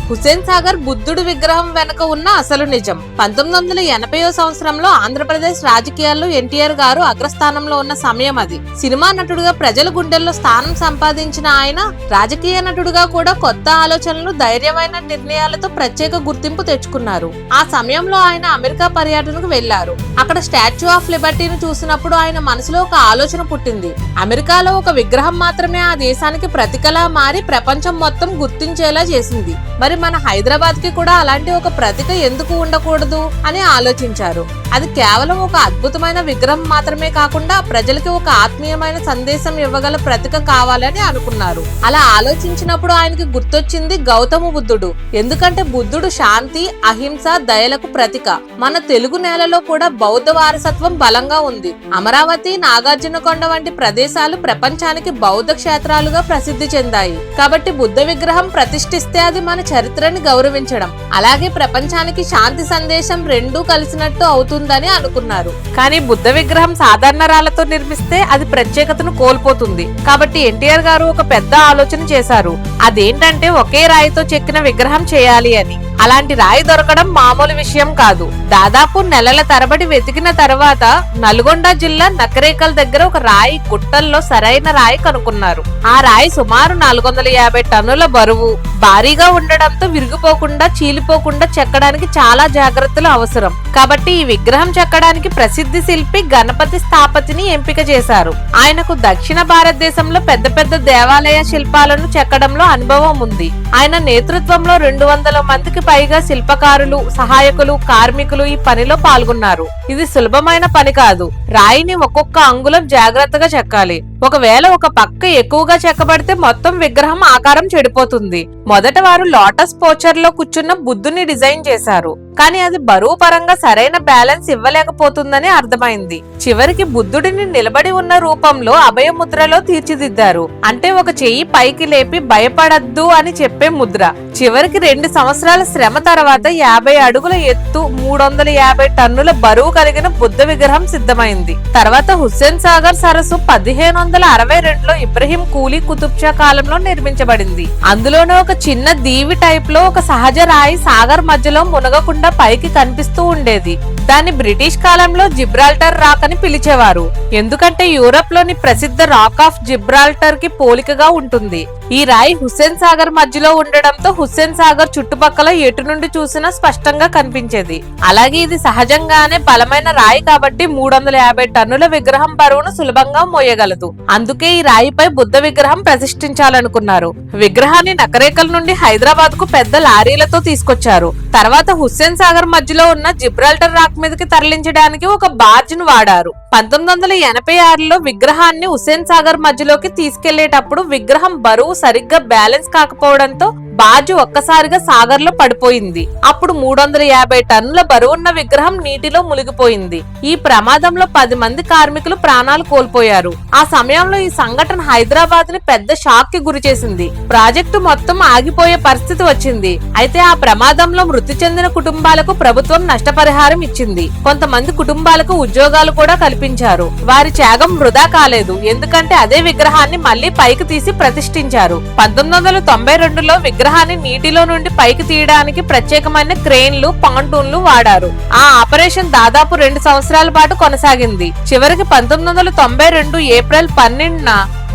హుస్సేన్ సాగర్ బుద్ధుడు విగ్రహం వెనుక ఉన్న అసలు నిజం. 1980వ సంవత్సరంలో ఆంధ్రప్రదేశ్ రాజకీయాల్లో ఎన్టీఆర్ గారు అగ్రస్థానంలో ఉన్న సమయం అది. సినిమా నటుడుగా ప్రజల గుండెల్లో స్థానం సంపాదించిన ఆయన రాజకీయ నటుడుగా కూడా కొత్త ఆలోచనలు, ధైర్యమైన నిర్ణయాలతో ప్రత్యేక గుర్తింపు తెచ్చుకున్నారు. ఆ సమయంలో ఆయన అమెరికా పర్యటనకు వెళ్లారు. అక్కడ స్టాచ్యూ ఆఫ్ లిబర్టీని చూసినప్పుడు ఆయన మనసులో ఒక ఆలోచన పుట్టింది. అమెరికాలో ఒక విగ్రహం మాత్రమే ఆ దేశానికి ప్రతీకలా మారి ప్రపంచం మొత్తం గుర్తించేలా చేసింది. మరి మన హైదరాబాద్ కి కూడా అలాంటి ఒక ప్రతీక ఎందుకు ఉండకూడదు అని ఆలోచించారు. అది కేవలం ఒక అద్భుతమైన విగ్రహం మాత్రమే కాకుండా ప్రజలకి ఒక ఆత్మీయమైన సందేశం ఇవ్వగల ప్రతీక కావాలని అనుకున్నారు. అలా ఆలోచించినప్పుడు ఆయనకి గుర్తొచ్చింది గౌతమ బుద్ధుడు. ఎందుకంటే బుద్ధుడు శాంతి, అహింస, దయలకు ప్రతీక. మన తెలుగు నేలలో కూడా బౌద్ధ వారసత్వం బలంగా ఉంది. అమరావతి, నాగార్జునకొండ వంటి ప్రదేశాలు ప్రపంచానికి బౌద్ధ క్షేత్రాలుగా ప్రసిద్ధి చెందాయి. కాబట్టి బుద్ధ విగ్రహం ప్రతిష్ఠిస్తే అది మన చరిత్రని గౌరవించడం, అలాగే ప్రపంచానికి శాంతి సందేశం రెండూ కలిసినట్టు అవుతుందని అనుకున్నారు. కానీ బుద్ధ విగ్రహం సాధారణ రాళ్లతో నిర్మిస్తే అది ప్రత్యేకతను కోల్పోతుంది. కాబట్టి ఎన్టీఆర్ గారు ఒక పెద్ద ఆలోచన చేశారు. అదేంటంటే ఒకే రాయితో చెక్కిన విగ్రహం చేయాలి అని. అలాంటి రాయి దొరకడం మామూలు విషయం కాదు. దాదాపు నెలల తరబడి వెతికిన తర్వాత నల్గొండ జిల్లా నకరేకల్ దగ్గర ఒక రాయి గుట్టల్లో సరైన రాయి కనుక్కున్నారు. ఆ రాయి సుమారు 450 టన్నుల బరువు, భారీగా ఉండడంతో విరిగిపోకుండా, చీలిపోకుండా చెక్కడానికి చాలా జాగ్రత్తలు అవసరం. కాబట్టి ఈ విగ్రహం చెక్కడానికి ప్రసిద్ధి శిల్పి గణపతి స్థాపతిని ఎంపిక చేశారు. ఆయనకు దక్షిణ భారతదేశంలో పెద్ద పెద్ద దేవాలయ శిల్పాలను చెక్కడంలో అనుభవం ఉంది. ఆయన నేతృత్వంలో 200 మందికి పైగా శిల్పకారులు, సహాయకులు, కార్మికులు ఈ పనిలో పాల్గొన్నారు. ఇది సులభమైన పని కాదు. రాయిని ఒక్కొక్క అంగుళం జాగ్రత్తగా చెక్కాలి. ఒకవేళ ఒక పక్క ఎక్కువగా చెక్కబడితే మొత్తం విగ్రహం ఆకారం చెడిపోతుంది. మొదట వారు లోటస్ పోచర్ లో కూర్చున్న బుద్ధుని డిజైన్ చేశారు. కానీ అది బరువు పరంగా సరైన బ్యాలెన్స్ ఇవ్వలేకపోతుందని అర్థమైంది. చివరికి బుద్ధుడిని నిలబడి ఉన్న రూపంలో అభయ ముద్రలో తీర్చిదిద్దారు. అంటే ఒక చెయ్యి పైకి లేపి భయపడద్దు అని చెప్పే ముద్ర. చివరికి 2 సంవత్సరాల శ్రమ తర్వాత 50 అడుగుల ఎత్తు, 350 టన్నుల బరువు కలిగిన బుద్ధ విగ్రహం సిద్ధమైంది. తర్వాత హుస్సేన్ సాగర్ సరస్సు 1562లో ఇబ్రహీం కూలీ కుతుబ్ షా కాలంలో నిర్మించబడింది. అందులోనే ఒక చిన్న దీవి టైప్ లో ఒక సహజ రాయి సాగర్ మధ్యలో మునగకుండా పైకి కనిపిస్తూ ఉండేది. దాన్ని బ్రిటిష్ కాలంలో జిబ్రాల్టర్ రాక్ అని పిలిచేవారు. ఎందుకంటే యూరప్ లోని ప్రసిద్ధ రాక్ ఆఫ్ జిబ్రాల్టర్ కి పోలికగా ఉంటుంది. ఈ రాయి హుస్సేన్ సాగర్ మధ్యలో ఉండడంతో హుస్సేన్ సాగర్ చుట్టుపక్కల ఎటు నుండి చూసినా స్పష్టంగా కనిపించేది. అలాగే ఇది సహజంగానే బలమైన రాయి కాబట్టి 350 టన్నుల విగ్రహం బరువును సులభంగా మోయగలదు. అందుకే ఈ రాయిపై బుద్ధ విగ్రహం ప్రతిష్ఠించాలనుకున్నారు. విగ్రహాన్ని నకరేకల్ నుండి హైదరాబాద్ కు పెద్ద లారీలతో తీసుకొచ్చారు. తర్వాత హుస్సేన్ సాగర్ మధ్యలో ఉన్న జిబ్రాల్టర్ రాక్ మీదకి తరలించడానికి ఒక బార్జ్ ను వాడారు. 1986లో విగ్రహాన్ని హుస్సేన్ సాగర్ మధ్యలోకి తీసుకెళ్లేటప్పుడు విగ్రహం బరువు సరిగ్గా బ్యాలెన్స్ కాకపోవడంతో బార్జ్ ఒక్కసారిగా సాగర్ లో పడిపోయింది. అప్పుడు 350 టన్నుల బరువున్న విగ్రహం నీటిలో మునిగిపోయింది. ఈ ప్రమాదంలో 10 మంది కార్మికులు ప్రాణాలు కోల్పోయారు. ఆ సమయంలో ఈ సంఘటన హైదరాబాద్ ని పెద్ద షాక్ కి గురి చేసింది. ప్రాజెక్టు మొత్తం ఆగిపోయే పరిస్థితి వచ్చింది. అయితే ఆ ప్రమాదంలో మృతి చెందిన కుటుంబాలకు ప్రభుత్వం నష్టపరిహారం ఇచ్చింది. కొంతమంది కుటుంబాలకు ఉద్యోగాలు కూడా కల్పించారు. వారి త్యాగం వృధా కాలేదు. ఎందుకంటే అదే విగ్రహాన్ని మళ్లీ పైకి తీసి ప్రతిష్ఠించారు. 1992లో విగ్రహాన్ని నీటిలో నుండి పైకి తీయడానికి ప్రత్యేకమైన క్రేన్లు, పాంటూన్లు వాడారు. ఆ ఆపరేషన్ దాదాపు 2 సంవత్సరాల పాటు కొనసాగింది. చివరికి 1992 ఏప్రిల్ 12న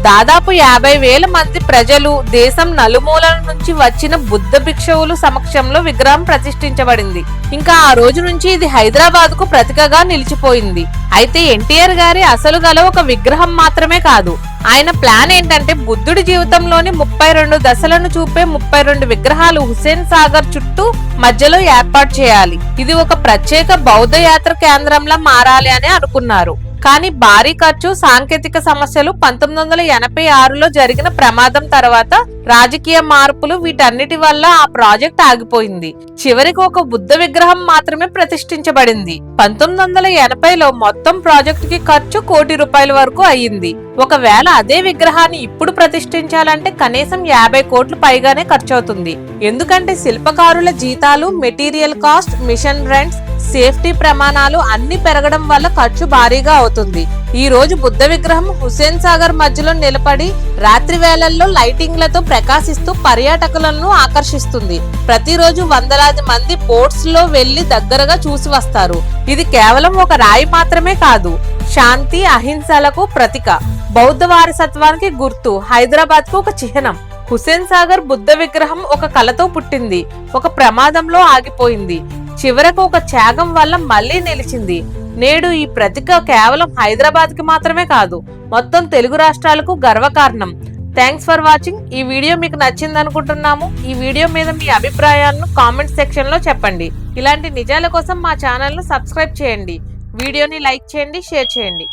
దాదాపు 50,000 మంది ప్రజలు, దేశం నలుమూలల నుంచి వచ్చిన బుద్ధ భిక్షువుల సమక్షంలో విగ్రహం ప్రతిష్ఠించబడింది. ఇంకా ఆ రోజు నుంచి ఇది హైదరాబాద్ కు ప్రతీకగా నిలిచిపోయింది. అయితే ఎన్టీఆర్ గారి అసలు గల ఒక విగ్రహం మాత్రమే కాదు. ఆయన ప్లాన్ ఏంటంటే బుద్ధుడి జీవితంలోని 32 దశలను చూపే 32 విగ్రహాలు హుస్సేన్ సాగర్ చుట్టూ మధ్యలో ఏర్పాటు చేయాలి. ఇది ఒక ప్రత్యేక బౌద్ధ యాత్ర కేంద్రంలా మారాలి అని అనుకున్నారు. కానీ భారీ ఖర్చు, సాంకేతిక సమస్యలు, 1986లో జరిగిన ప్రమాదం తర్వాత రాజకీయ మార్పులు, వీటన్నిటి వల్ల ఆ ప్రాజెక్ట్ ఆగిపోయింది. చివరికి ఒక బుద్ధ విగ్రహం మాత్రమే ప్రతిష్ఠించబడింది. 1980లో మొత్తం ప్రాజెక్ట్ కి ఖర్చు ₹1 కోటి వరకు అయ్యింది. ఒకవేళ అదే విగ్రహాన్ని ఇప్పుడు ప్రతిష్ఠించాలంటే కనీసం 50 కోట్లు పైగానే ఖర్చవుతుంది. ఎందుకంటే శిల్పకారుల జీతాలు, material cost, machine rents, safety ప్రమాణాలు అన్ని పెరగడం వల్ల ఖర్చు భారీగా అవుతుంది. ఈ రోజు బుద్ధ విగ్రహం హుస్సేన్ సాగర్ మధ్యలో నిలబడి రాత్రి వేళల్లో లైటింగ్లతో ప్రకాశిస్తూ పర్యాటకులను ఆకర్షిస్తుంది. ప్రతిరోజు వందలాది మంది బోట్స్ లో వెళ్లి దగ్గరగా చూసి వస్తారు. ఇది కేవలం ఒక రాయి మాత్రమే కాదు, శాంతి అహింసలకు ప్రతీక, బౌద్ధ వారసత్వానికి గుర్తు, హైదరాబాద్ కు ఒక చిహ్నం. హుస్సేన్ సాగర్ బుద్ధ విగ్రహం ఒక కలతో పుట్టింది, ఒక ప్రమాదంలో ఆగిపోయింది, చివరకు ఒక త్యాగం వల్ల మళ్లీ నిలిచింది. నేడు ఈ ప్రతీక కేవలం హైదరాబాద్ కి మాత్రమే కాదు, మొత్తం తెలుగు రాష్ట్రాలకు గర్వకారణం. Thanks for watching. ఈ వీడియో మీకు నచ్చింది అనుకుంటున్నాము. ఈ వీడియో మీద మీ అభిప్రాయాలను కామెంట్ సెక్షన్ లో చెప్పండి. ఇలాంటి నిజాల కోసం మా ఛానల్ ను సబ్స్క్రైబ్ చేయండి. వీడియోని లైక్ చేయండి, షేర్ చేయండి.